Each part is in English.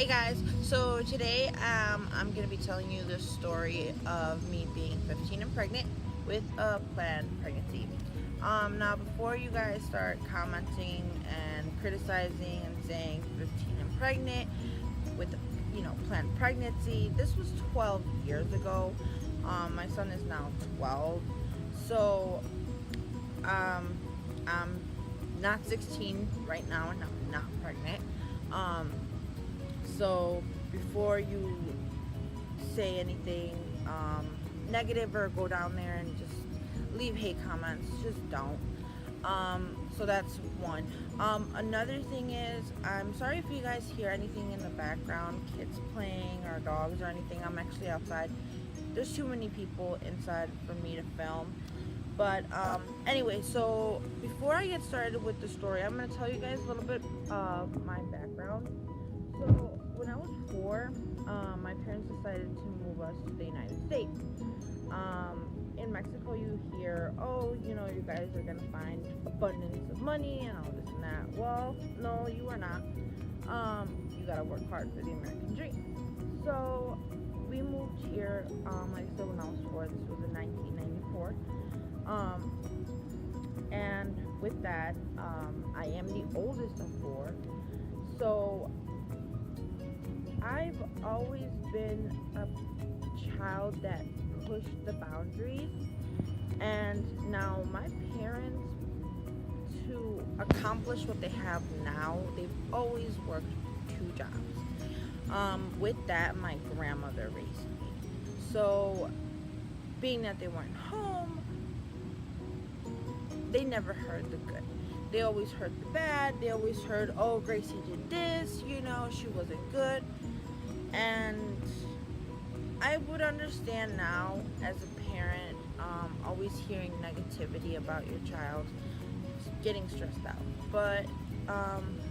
Hey guys, so today I'm going to be telling you the story of me being 15 and pregnant with a planned pregnancy. Now, before you guys start commenting and criticizing and saying 15 and pregnant with planned pregnancy, this was 12 years ago. My son is now 12, so um, I'm not 16 right now and I'm not pregnant. Um, so before you say anything negative or go down there and just leave hate comments, just don't. So that's one. Another thing is, I'm sorry if you guys hear anything in the background, kids playing or dogs or anything. I'm actually outside. There's too many people inside for me to film. But anyway, so before I get started with the story, I'm going to tell you guys a little bit of my background. So when I was 4, my parents decided to move us to the United States. In Mexico, you hear, oh, you guys are gonna find abundance of money and all this and that. Well, no, you are not. You gotta work hard for the American dream. So we moved here, like I said, when I was 4. This was in 1994. And with that, I am the oldest of 4. So I've always been a child that pushed the boundaries, and now my parents, to accomplish what they have now, they've always worked 2 jobs. With that, my grandmother raised me. So, being that they weren't home, they never heard the good. They always heard the bad. They always heard, oh, Gracie did this, she wasn't good. And I would understand now as a parent, always hearing negativity about your child, getting stressed out. But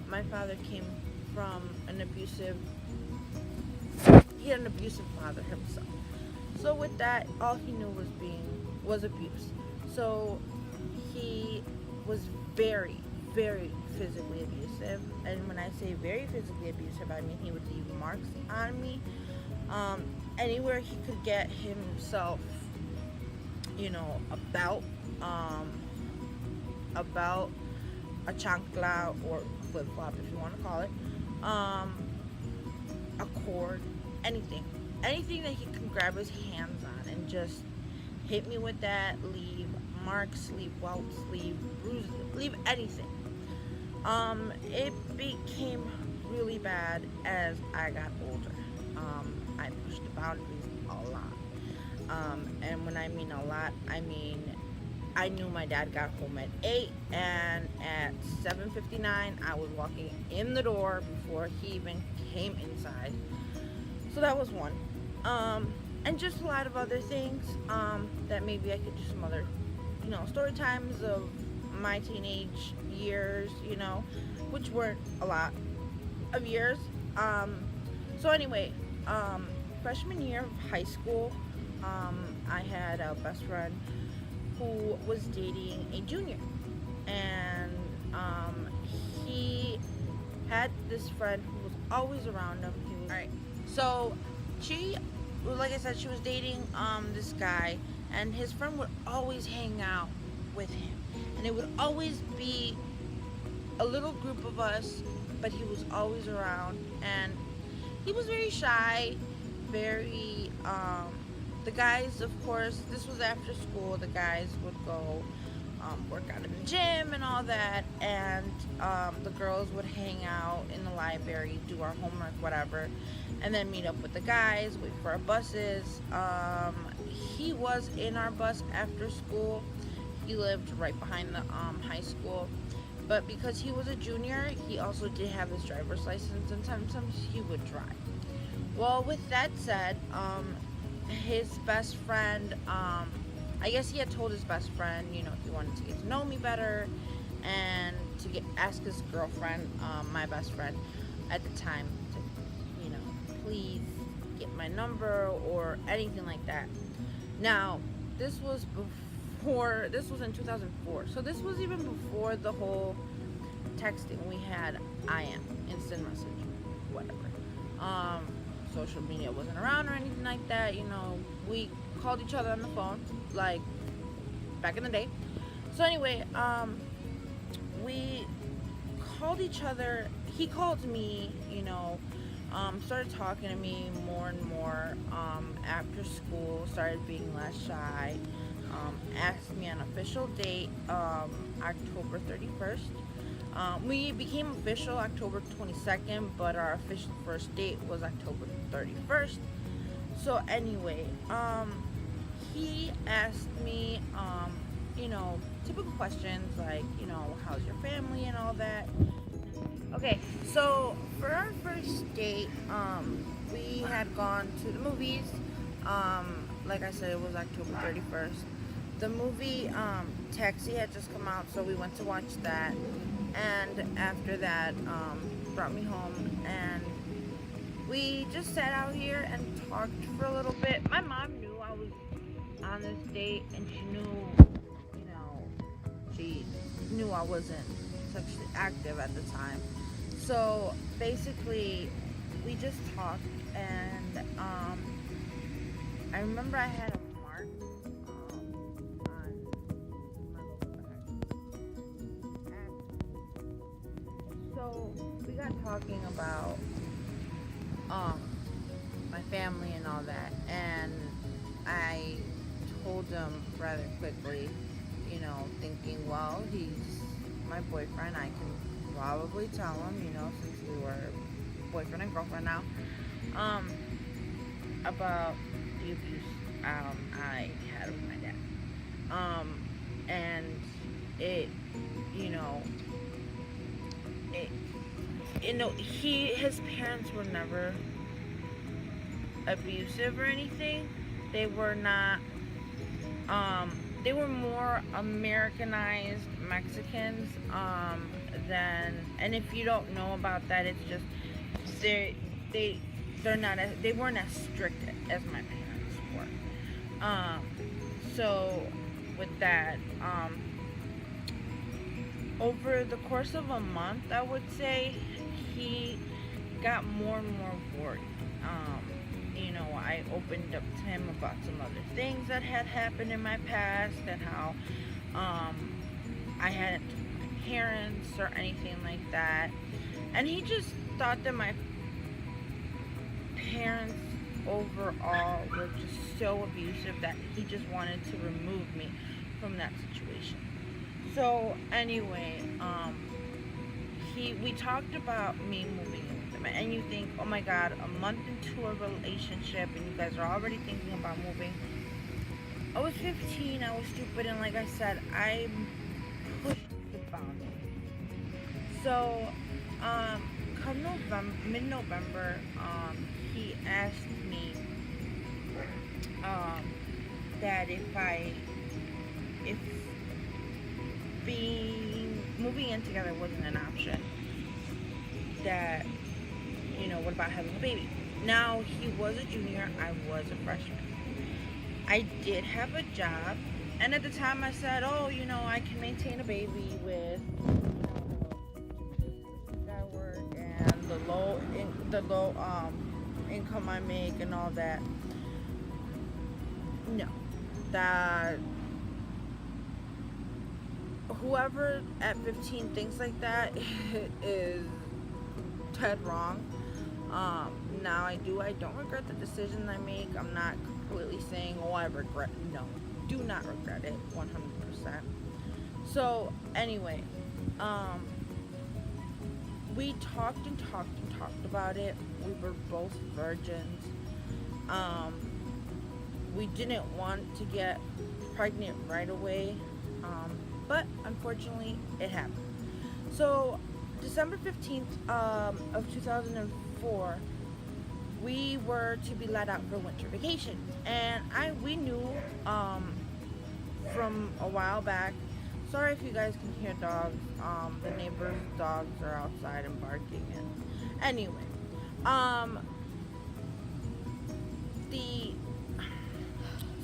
my father came from he had an abusive father himself. So with that, all he knew was abuse. So he was very, very physically abusive. And when I say very physically abusive, I mean he would leave marks on me. Anywhere he could get himself, about a chancla or flip flop, if you want to call it, a cord, anything that he could grab his hands on and just hit me with that, leave marks, leave welts, leave bruises, leave anything. It became really bad as I got older. I pushed the boundaries a lot. And when I mean a lot, I mean I knew my dad got home at 8, and at 7:59 I was walking in the door before he even came inside. So that was one. And just a lot of other things that maybe I could do some other, story times of my teenage years, which weren't a lot of years. So anyway, freshman year of high school, I had a best friend who was dating a junior, and he had this friend who was always around him. All right, so like I said, she was dating this guy, and his friend would always hang out with him, and it would always be a little group of us, but he was always around, and he was very shy, very the guys, of course, this was after school, the guys would go work out in the gym and all that, and the girls would hang out in the library, do our homework, whatever, and then meet up with the guys, wait for our buses. He was in our bus after school. He lived right behind the high school, but because he was a junior, he also did have his driver's license, and sometimes he would drive. Well, with that said, his best friend, I guess he had told his best friend, he wanted to get to know me better and to ask his girlfriend, my best friend at the time, to, please get my number or anything like that. Now, this was in 2004, so this was even before the whole texting. We had IM, instant message, whatever. Um, Social media wasn't around or anything like that. We called each other on the phone, like back in the day. So anyway, we called each other. He called me, started talking to me more and more after school, started being less shy, asked me an official date, October 31st. We became official October 22nd, but our official first date was October 31st. So anyway, he asked me, typical questions like, how's your family and all that. Okay, so for our first date, we had gone to the movies. Like I said, it was October 31st. The movie Taxi had just come out, so we went to watch that. And after that, brought me home, and we just sat out here and talked for a little bit. My mom knew I was on this date, and she knew I wasn't sexually active at the time. So basically, we just talked, and I remember I had a mark on my lower back. And so we got talking about my family and all that, and I told him rather quickly, thinking, well, he's my boyfriend, I can probably tell him, since we were boyfriend and girlfriend now, about the abuse I had with my dad. And it, his parents were never abusive or anything. They were not, they were more Americanized Mexicans, and if you don't know about that, it's just, they weren't as strict as my parents were. So with that, over the course of a month, I would say, he got more and more worried. I opened up to him about some other things that had happened in my past, and how I hadn't told my parents or anything like that. And he just thought that my parents overall were just so abusive that he just wanted to remove me from that situation. So anyway, we talked about me moving in with him, and you think, oh my God, a month into a relationship, and you guys are already thinking about moving. I was 15, I was stupid, and like I said, I pushed the boundary. So, come mid-November, he asked me that if moving in together wasn't an option, that, what about having a baby? Now, he was a junior, I was a freshman. I did have a job, and at the time I said, oh, I can maintain a baby with that work and the low income I make and all that. No, that whoever at 15 thinks like that is dead wrong. Now I don't regret the decision I make. I'm not completely saying, oh, I regret. No, do not regret it 100%. So anyway, we talked and talked and talked about it. We were both virgins. We didn't want to get pregnant right away, but unfortunately it happened. So December 15th of 2004, we were to be let out for winter vacation, and we knew from a while back. Sorry if you guys can hear dogs. The neighbors' dogs are outside and barking. And anyway,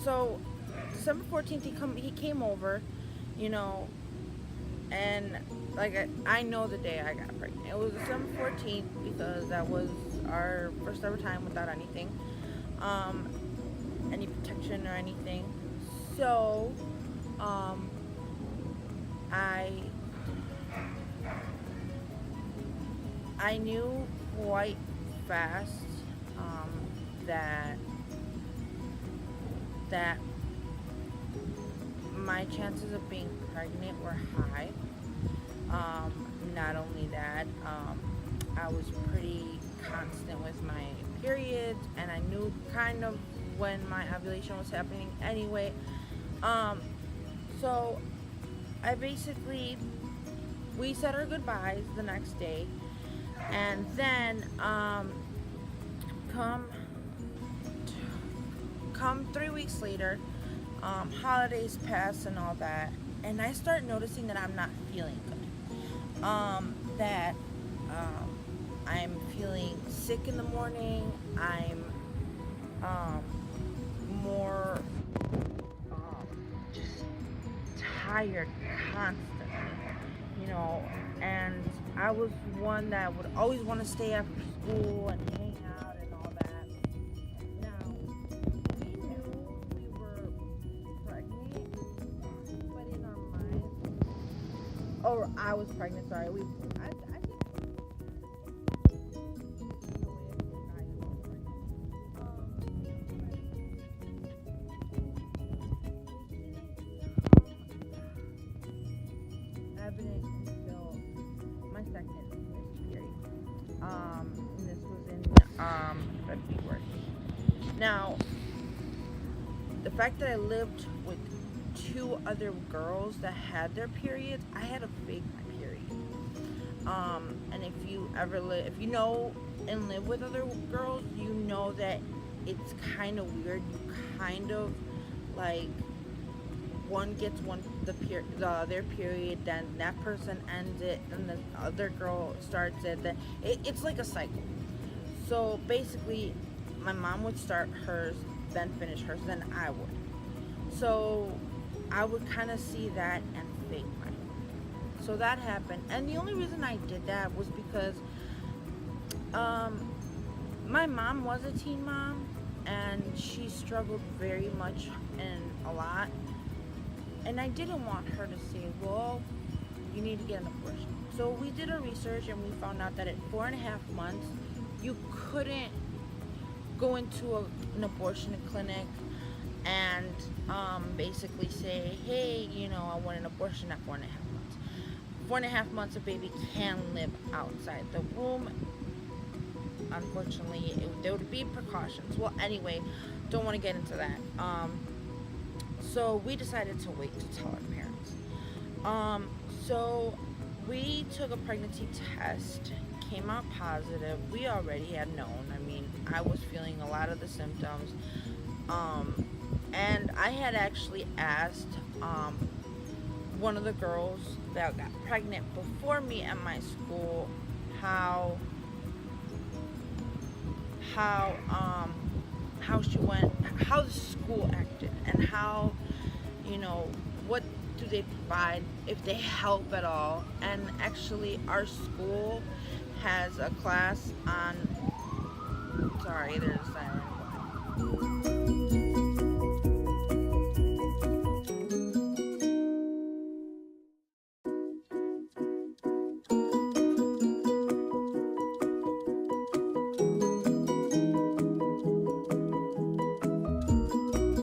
so December 14th he came over, and like I know the day I got pregnant. It was December 14th because that was our first ever time without anything, any protection or anything. So, um, I I knew quite fast um, that that my chances of being pregnant were high. Um, Not only that, I was pretty constant with my periods, and I knew kind of when my ovulation was happening anyway. Um, so I basically we said our goodbyes the next day, and then come come 3 weeks later, holidays pass and all that, and I start noticing that I'm not feeling good. That I'm feeling sick in the morning. I'm more just tired constantly, you know. And I was one that would always want to stay after school and hang out and all that. Now, we knew we were pregnant, but in our minds, or I was pregnant, sorry, I think evident until my second period. And this was in February. Now, the fact that I lived with two other girls that had their periods, I had to fake my period. And if you know and live with other girls, you know that it's kind of weird. You kind of like one gets their period, then that person ends it, then the other girl starts it. Then it's like a cycle. So basically, my mom would start hers, then finish hers, then I would. So I would kind of see that and fake mine. So that happened, and the only reason I did that was because my mom was a teen mom, and she struggled very much and a lot. And I didn't want her to say, well, you need to get an abortion. So we did our research, and we found out that at 4.5 months, you couldn't go into an abortion clinic and basically say, hey, I want an abortion at 4.5 months. 4.5 months, a baby can live outside the womb. Unfortunately, there would be precautions. Well, anyway, don't want to get into that. So we decided to wait to tell our parents. So we took a pregnancy test, came out positive. We already had known. I mean, I was feeling a lot of the symptoms. And I had actually asked one of the girls that got pregnant before me at my school how she went, how the school acted, and how, what do they provide, if they help at all. And actually, our school has a class on, sorry, there's a siren.